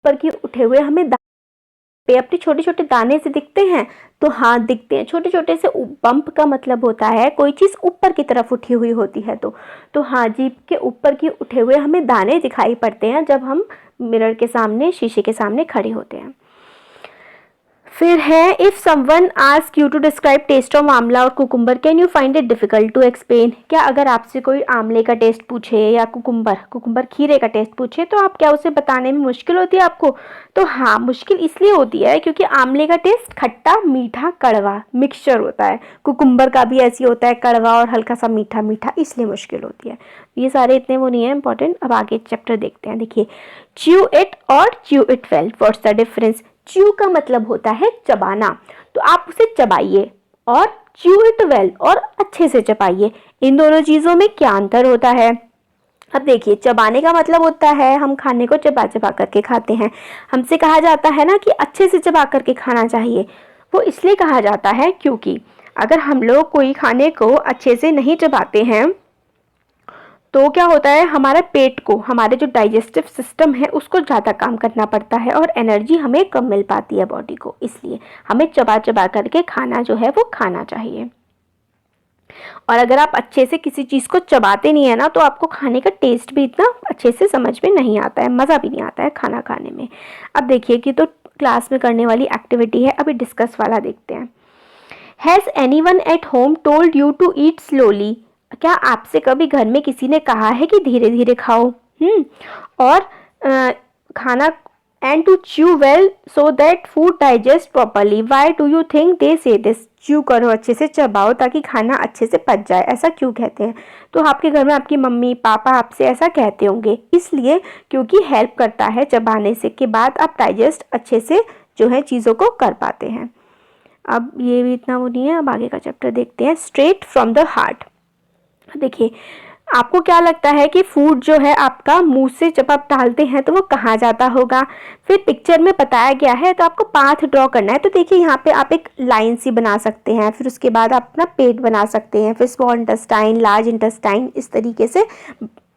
ऊपर की उठे हुए हमें पे अपने छोटे छोटे दाने से दिखते हैं, तो हाँ दिखते हैं। छोटे छोटे से बम्प का मतलब होता है कोई चीज़ ऊपर की तरफ उठी हुई होती है। तो हाँ, जीभ के ऊपर की उठे हुए हमें दाने दिखाई पड़ते हैं जब हम मिरर के सामने, शीशे के सामने खड़े होते हैं। फिर है, if someone ask you to describe taste of amla और cucumber can you find it difficult to explain. क्या अगर आपसे कोई आंवले का टेस्ट पूछे या कुकुम्बर खीरे का टेस्ट पूछे तो आप क्या उसे बताने में मुश्किल होती है आपको? तो हाँ, मुश्किल इसलिए होती है क्योंकि आंवले का टेस्ट खट्टा, मीठा, कड़वा मिक्सचर होता है। कुकुम्बर का भी ऐसी होता है, कड़वा और हल्का सा मीठा मीठा, इसलिए मुश्किल होती है। ये सारे इतने वो नहीं है इंपॉर्टेंट। अब आगे चैप्टर देखते हैं। देखिए, च्यू इट और chew it well, what's the difference? Chew का मतलब होता है चबाना, तो आप उसे चबाइए, और च्यू इट वेल, और अच्छे से चबाइए। इन दोनों चीज़ों में क्या अंतर होता है? अब देखिए, चबाने का मतलब होता है हम खाने को चबा चबा करके खाते हैं। हमसे कहा जाता है ना कि अच्छे से चबा करके खाना चाहिए। वो इसलिए कहा जाता है क्योंकि अगर हम लोग कोई खाने को अच्छे से नहीं चबाते हैं तो क्या होता है, हमारे पेट को, हमारे जो डाइजेस्टिव सिस्टम है उसको ज़्यादा काम करना पड़ता है और एनर्जी हमें कम मिल पाती है बॉडी को। इसलिए हमें चबा चबा करके खाना जो है वो खाना चाहिए। और अगर आप अच्छे से किसी चीज़ को चबाते नहीं है ना तो आपको खाने का टेस्ट भी इतना अच्छे से समझ में नहीं आता है, मज़ा भी नहीं आता है खाना खाने में। अब देखिए कि तो क्लास में करने वाली एक्टिविटी है, अभी डिस्कस वाला देखते हैं। Has anyone at home told you to eat slowly? क्या आपसे कभी घर में किसी ने कहा है कि धीरे धीरे खाओ? और खाना, and to chew well so that food digest properly. Why do you think they say this? Chew करो, अच्छे से चबाओ ताकि खाना अच्छे से पच जाए, ऐसा क्यों कहते हैं? तो आपके घर में आपकी मम्मी पापा आपसे ऐसा कहते होंगे, इसलिए क्योंकि हेल्प करता है चबाने से, के बाद आप डाइजेस्ट अच्छे से जो है चीज़ों को कर पाते हैं। अब ये भी इतना वो नहीं है। अब आगे का चैप्टर देखते हैं, स्ट्रेट फ्रॉम द हार्ट। देखिए, आपको क्या लगता है कि फूड जो है आपका मुंह से जब आप डालते हैं तो वो कहाँ जाता होगा? फिर पिक्चर में बताया गया है, तो आपको पाथ ड्रॉ करना है। तो देखिए, यहाँ पे आप एक लाइन सी बना सकते हैं, फिर उसके बाद आप अपना पेट बना सकते हैं, फिर स्मॉल इंटेस्टाइन, लार्ज इंटेस्टाइन, इस तरीके से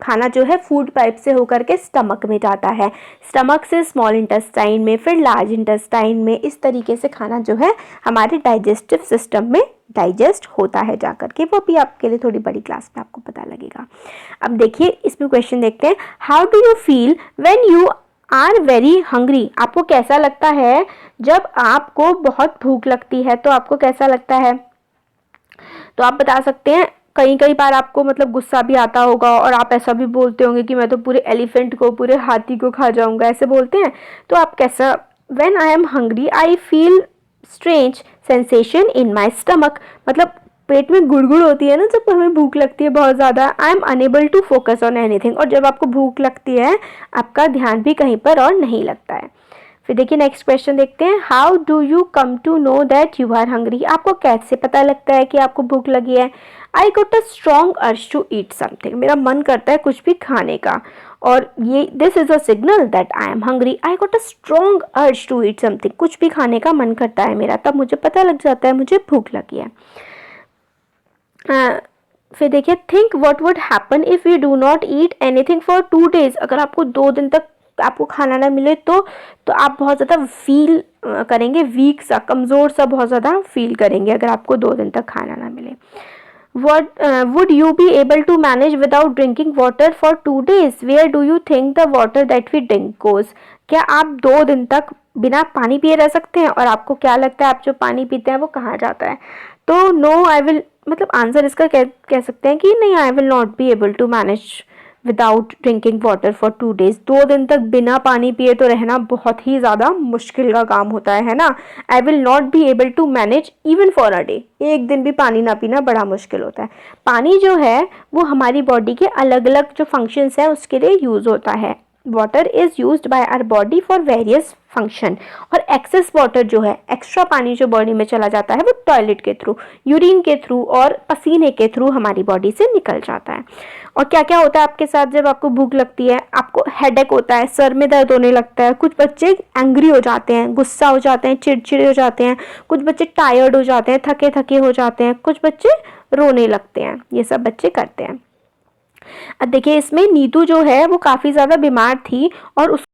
खाना जो है फूड पाइप से होकर के स्टमक में जाता है, स्टमक से स्मॉल इंटेस्टाइन में, फिर लार्ज इंटेस्टाइन में। इस तरीके से खाना जो है हमारे डाइजेस्टिव सिस्टम में डाइजेस्ट होता है जाकर के। वो भी आपके लिए थोड़ी बड़ी क्लास में आपको पता लगेगा। अब देखिए, इसमें क्वेश्चन देखते हैं, how do you feel when you are very hungry? आपको कैसा लगता है जब आपको बहुत भूख लगती है? तो आपको कैसा लगता है? तो आप बता सकते हैं। कई बार आपको मतलब गुस्सा भी आता होगा और आप ऐसा भी बोलते होंगे कि मैं तो पूरे एलिफेंट को, पूरे हाथी को खा जाऊंगा, ऐसे बोलते हैं। तो आप कैसा? When I am hungry I feel strange sensation in my stomach, मतलब पेट में गुड़गुड़ होती है ना जब हमें भूख लगती है बहुत ज़्यादा। I am unable to focus on anything, और जब आपको भूख लगती है आपका ध्यान भी कहीं पर और नहीं लगता है। फिर देखिए, नेक्स्ट क्वेश्चन देखते हैं, how do you come to know that you are hungry? आपको कैसे पता लगता है कि आपको भूख लगी है? I got a strong urge to eat something, मेरा मन करता है कुछ भी खाने का, और ये this is a signal that I am hungry. I got a strong urge to eat something, कुछ भी खाने का मन करता है मेरा, तब मुझे पता लग जाता है मुझे भूख लगी है। फिर देखिए, think what would happen if you do not eat anything for 2 days? अगर आपको 2 दिन तक आपको खाना ना मिले तो आप बहुत ज़्यादा फील करेंगे, वीक सा, कमज़ोर सा बहुत ज़्यादा फील करेंगे अगर आपको 2 दिन तक खाना ना मिले। What would you be able to manage without drinking water for 2 days? Where do you think the water that we drink goes? क्या आप 2 दिन तक बिना पानी पिए रह सकते हैं? और आपको क्या लगता है आप जो पानी पीते हैं वो कहाँ जाता है? तो नो, आई विल, मतलब आंसर इसका कह सकते हैं कि नहीं, I will not be able to manage without drinking water for 2 days। 2 दिन तक बिना पानी पिए तो रहना बहुत ही ज़्यादा मुश्किल का काम होता है ना। I will not be able to manage even for a day, एक दिन भी पानी ना पीना बड़ा मुश्किल होता है। पानी जो है वो हमारी बॉडी के अलग अलग जो फंक्शंस हैं उसके लिए यूज़ होता है। Water is used by our body for various function, और एक्सेस वाटर जो है, एक्स्ट्रा पानी जो बॉडी में चला जाता है वो टॉयलेट के थ्रू, यूरिन के थ्रू और पसीने के थ्रू हमारी बॉडी से निकल जाता है। और क्या क्या होता है आपके साथ जब आपको भूख लगती है? आपको हेडेक होता है, सर में दर्द होने लगता है, कुछ बच्चे एंग्री हो जाते हैं, गुस्सा हो जाते हैं, चिड़चिड़े हो जाते हैं, कुछ बच्चे टायर्ड हो जाते हैं, थके थके हो जाते हैं, कुछ बच्चे रोने लगते हैं, ये सब बच्चे करते हैं। अब देखिए, इसमें नीतू जो है वो काफ़ी ज़्यादा बीमार थी और उस